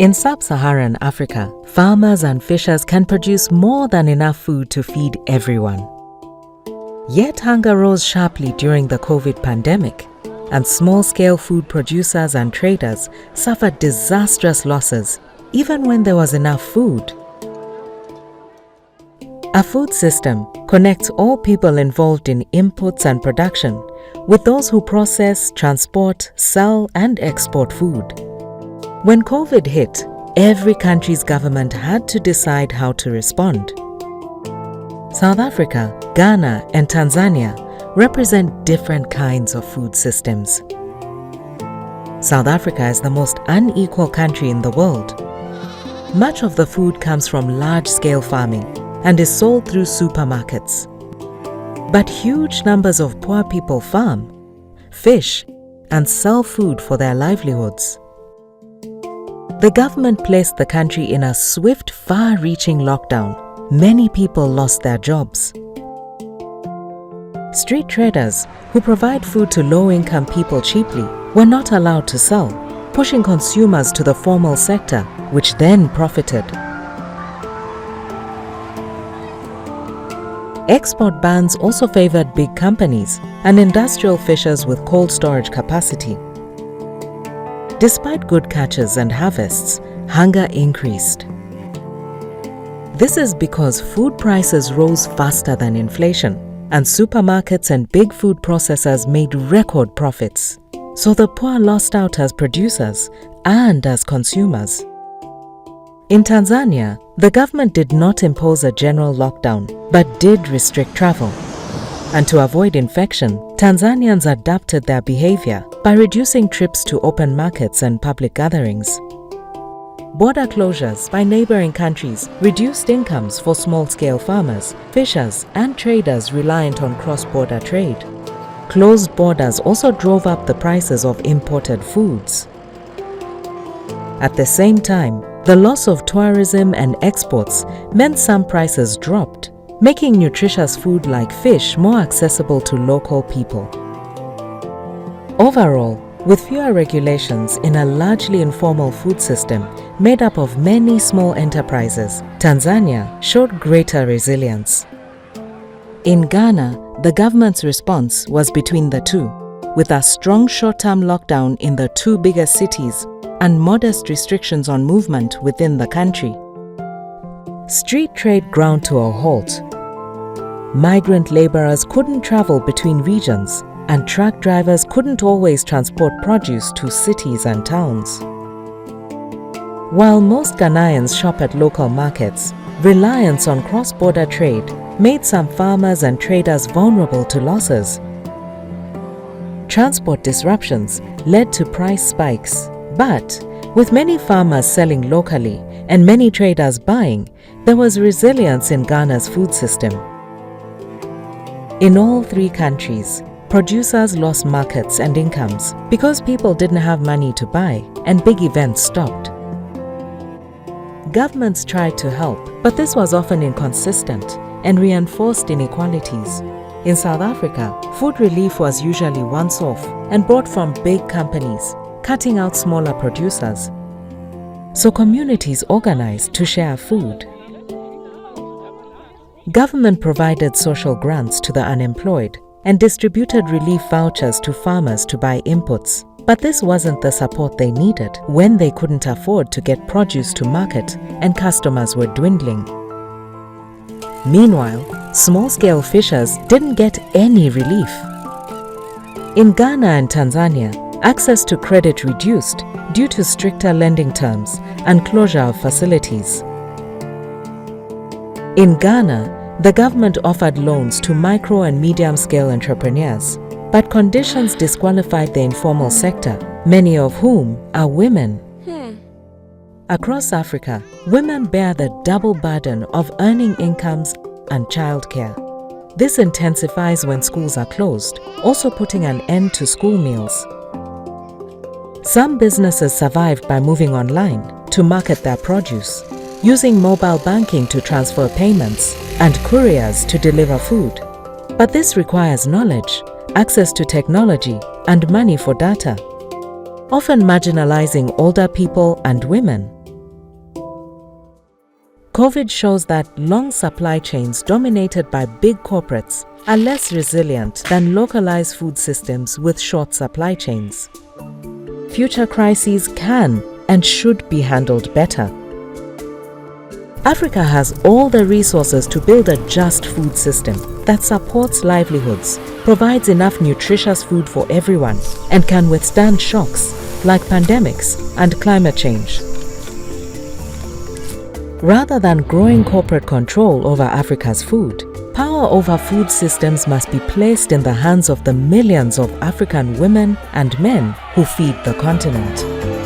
In sub-Saharan Africa, farmers and fishers can produce more than enough food to feed everyone. Yet hunger rose sharply during the COVID pandemic, and small-scale food producers and traders suffered disastrous losses even when there was enough food. A food system connects all people involved in inputs and production with those who process, transport, sell, and export food. When COVID hit, every country's government had to decide how to respond. South Africa, Ghana, and Tanzania represent different kinds of food systems. South Africa is the most unequal country in the world. Much of the food comes from large-scale farming and is sold through supermarkets. But huge numbers of poor people farm, fish, and sell food for their livelihoods. The government placed the country in a swift, far-reaching lockdown. Many people lost their jobs. Street traders, who provide food to low-income people cheaply, were not allowed to sell, pushing consumers to the formal sector, which then profited. Export bans also favored big companies and industrial fishers with cold storage capacity. Despite good catches and harvests, hunger increased. This is because food prices rose faster than inflation, and supermarkets and big food processors made record profits. So the poor lost out as producers and as consumers. In Tanzania, the government did not impose a general lockdown, but did restrict travel. And to avoid infection, Tanzanians adapted their behavior by reducing trips to open markets and public gatherings. Border closures by neighboring countries reduced incomes for small-scale farmers, fishers, and traders reliant on cross-border trade. Closed borders also drove up the prices of imported foods. At the same time, the loss of tourism and exports meant some prices dropped, making nutritious food like fish more accessible to local people. Overall, with fewer regulations in a largely informal food system made up of many small enterprises, Tanzania showed greater resilience. In Ghana, the government's response was between the two, with a strong short-term lockdown in the two biggest cities and modest restrictions on movement within the country. Street trade ground to a halt. Migrant laborers couldn't travel between regions, and truck drivers couldn't always transport produce to cities and towns. While most Ghanaians shop at local markets, reliance on cross-border trade made some farmers and traders vulnerable to losses. Transport disruptions led to price spikes, but with many farmers selling locally and many traders buying, there was resilience in Ghana's food system. In all three countries, producers lost markets and incomes because people didn't have money to buy and big events stopped. Governments tried to help, but this was often inconsistent and reinforced inequalities. In South Africa, food relief was usually once-off and brought from big companies, cutting out smaller producers. So communities organized to share food. Government provided social grants to the unemployed and distributed relief vouchers to farmers to buy inputs. But this wasn't the support they needed when they couldn't afford to get produce to market and customers were dwindling. Meanwhile, small-scale fishers didn't get any relief. In Ghana and Tanzania, access to credit reduced due to stricter lending terms and closure of facilities. In Ghana, the government offered loans to micro and medium-scale entrepreneurs, but conditions disqualified the informal sector, many of whom are women. Across Africa, women bear the double burden of earning incomes and childcare. This intensifies when schools are closed, also putting an end to school meals. Some businesses survived by moving online to market their produce, using mobile banking to transfer payments, and couriers to deliver food. But this requires knowledge, access to technology, and money for data, often marginalizing older people and women. COVID shows that long supply chains dominated by big corporates are less resilient than localized food systems with short supply chains. Future crises can and should be handled better. Africa has all the resources to build a just food system that supports livelihoods, provides enough nutritious food for everyone, and can withstand shocks like pandemics and climate change. Rather than growing corporate control over Africa's food, power over food systems must be placed in the hands of the millions of African women and men who feed the continent.